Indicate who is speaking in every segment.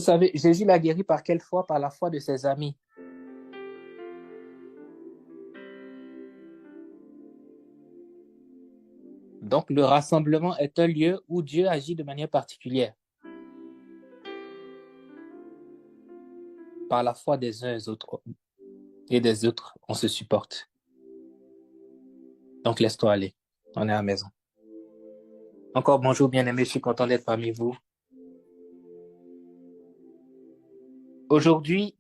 Speaker 1: Vous savez, Jésus l'a guéri par quelle foi? Par la foi de ses amis. Donc, le rassemblement est un lieu où Dieu agit de manière particulière. Par la foi des uns et des autres, on se supporte. Donc, laisse-toi aller. On est à la maison. Encore bonjour, bien-aimés. Je suis content d'être parmi vous. Aujourd'hui,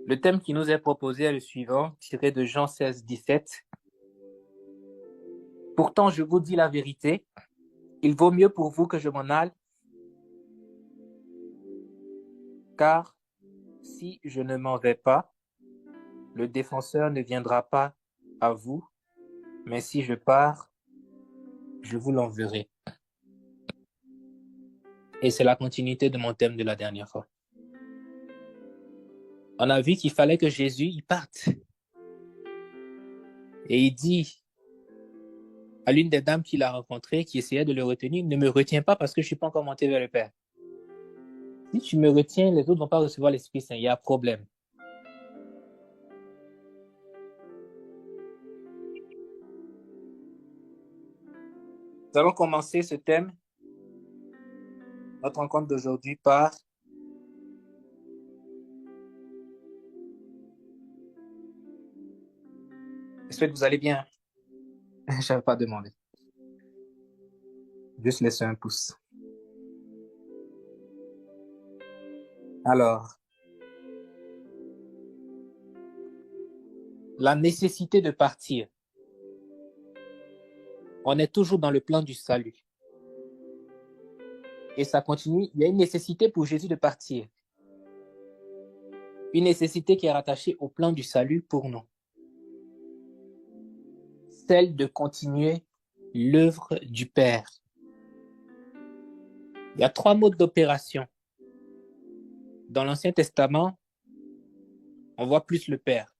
Speaker 1: le thème qui nous est proposé est le suivant, tiré de Jean 16, 17. Pourtant, je vous dis la vérité, il vaut mieux pour vous que je m'en aille, car si je ne m'en vais pas, le défenseur ne viendra pas à vous, mais si je pars, je vous l'enverrai. Et c'est la continuité de mon thème de la dernière fois. On a vu qu'il fallait que Jésus y parte. Et il dit à l'une des dames qu'il a rencontrées, qui essayait de le retenir, ne me retiens pas parce que je ne suis pas encore monté vers le Père. Si tu me retiens, les autres ne vont pas recevoir l'Esprit Saint. Il y a un problème. Nous allons commencer ce thème, notre rencontre d'aujourd'hui, par j'espère que vous allez bien. Je n'avais pas demandé. Juste laisser un pouce. Alors, la nécessité de partir. On est toujours dans le plan du salut. Et ça continue. Il y a une nécessité pour Jésus de partir. Une nécessité qui est rattachée au plan du salut pour nous. Celle de continuer l'œuvre du Père. Il y a 3 modes d'opération. Dans l'Ancien Testament, on voit plus le Père.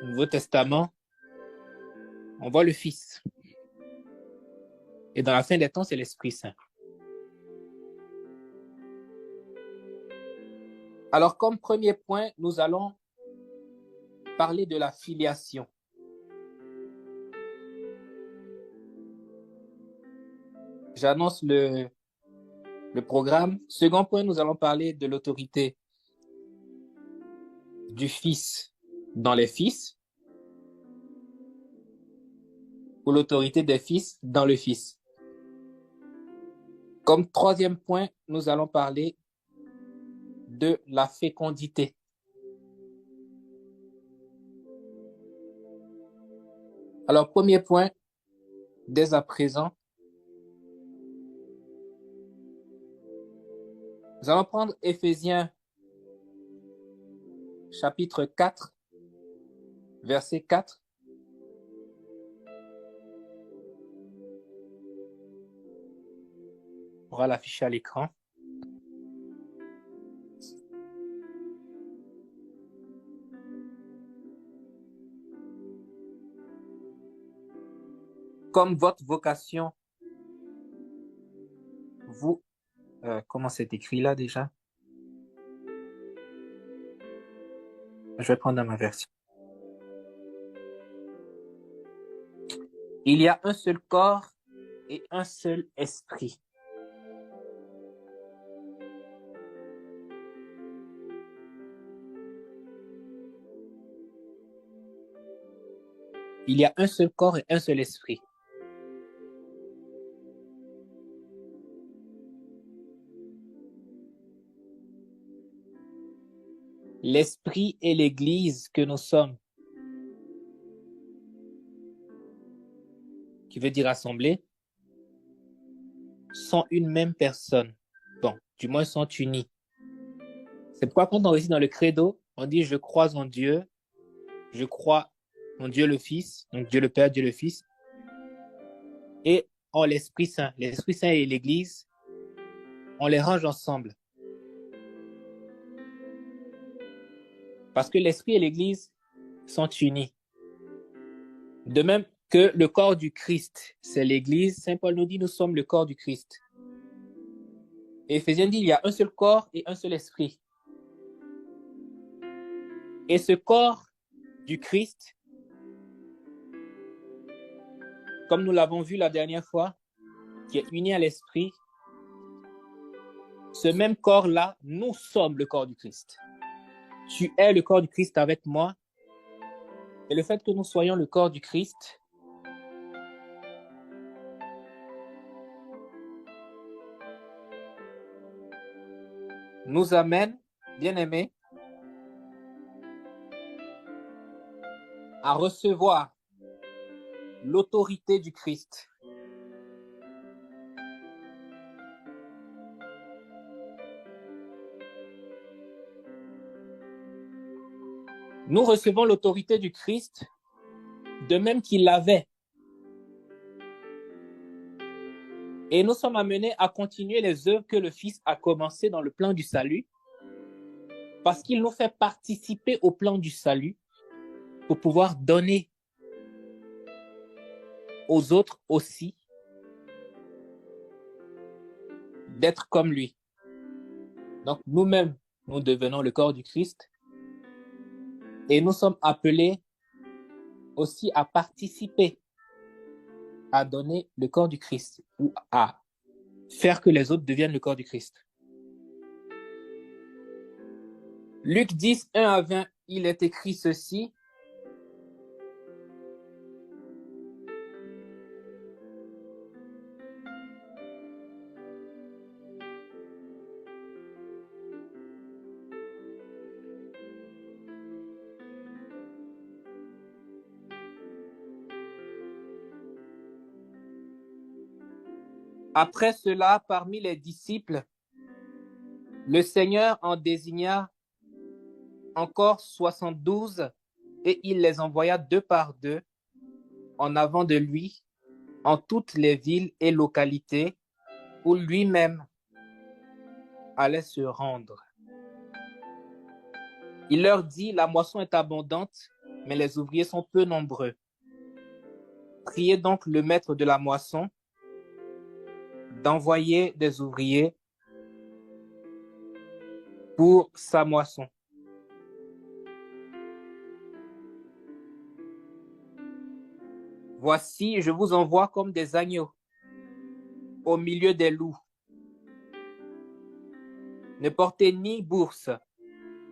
Speaker 1: Au Nouveau Testament, on voit le Fils. Et dans la fin des temps, c'est l'Esprit Saint. Alors, comme premier point, nous allons parler de la filiation. J'annonce le programme. Second point, nous allons parler de l'autorité du Fils dans les fils ou l'autorité des fils dans le Fils. Comme troisième point, nous allons parler de la fécondité. Alors, premier point, dès à présent, nous allons prendre Éphésiens chapitre 4, verset 4. On va l'afficher à l'écran. Comme votre vocation, vous... comment c'est écrit là déjà? Je vais prendre dans ma version. Il y a un seul corps et un seul esprit. Il y a un seul corps et un seul esprit. L'esprit et l'Église que nous sommes, qui veut dire assemblée, sont une même personne. Bon, du moins sont unis. C'est pourquoi quand on récite dans le credo, on dit je crois en Dieu, je crois en Dieu le Fils, donc Dieu le Père, Dieu le Fils, et en l'Esprit Saint. L'Esprit Saint et l'Église, on les range ensemble. Parce que l'Esprit et l'Église sont unis. De même que le corps du Christ, c'est l'Église, Saint Paul nous dit, nous sommes le corps du Christ. Et Éphésiens dit, il y a un seul corps et un seul esprit. Et ce corps du Christ, comme nous l'avons vu la dernière fois, qui est uni à l'esprit, ce même corps-là, nous sommes le corps du Christ. Tu es le corps du Christ avec moi. Et le fait que nous soyons le corps du Christ nous amène, bien-aimés, à recevoir l'autorité du Christ. Nous recevons l'autorité du Christ de même qu'il l'avait. Et nous sommes amenés à continuer les œuvres que le Fils a commencées dans le plan du salut, parce qu'il nous fait participer au plan du salut pour pouvoir donner aux autres aussi d'être comme lui. Donc nous-mêmes, nous devenons le corps du Christ et nous sommes appelés aussi à participer, à donner le corps du Christ ou à faire que les autres deviennent le corps du Christ. Luc 10, 1 à 20, il est écrit ceci. Après cela, parmi les disciples, le Seigneur en désigna encore 72 et il les envoya deux par deux en avant de lui en toutes les villes et localités où lui-même allait se rendre. Il leur dit, la moisson est abondante, mais les ouvriers sont peu nombreux. Priez donc le maître de la moisson d'envoyer des ouvriers pour sa moisson. Voici, je vous envoie comme des agneaux au milieu des loups. Ne portez ni bourse,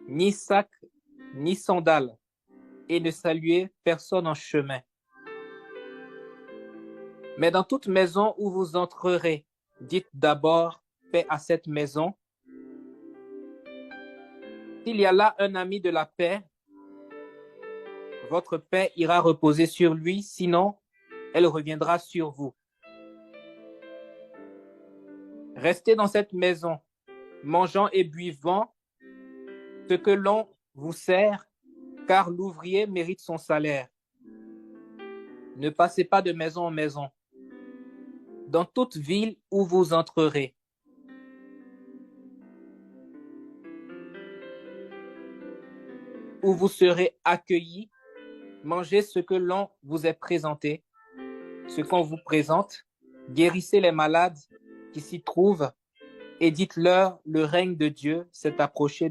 Speaker 1: ni sac, ni sandales, et ne saluez personne en chemin. Mais dans toute maison où vous entrerez, dites d'abord paix à cette maison. S'il y a là un ami de la paix, votre paix ira reposer sur lui, sinon elle reviendra sur vous. Restez dans cette maison, mangeant et buvant ce que l'on vous sert, car l'ouvrier mérite son salaire. Ne passez pas de maison en maison. Dans toute ville où vous entrerez, où vous serez accueillis, mangez ce que l'on vous est présenté, ce qu'on vous présente, guérissez les malades qui s'y trouvent et dites-leur, le règne de Dieu s'est approché de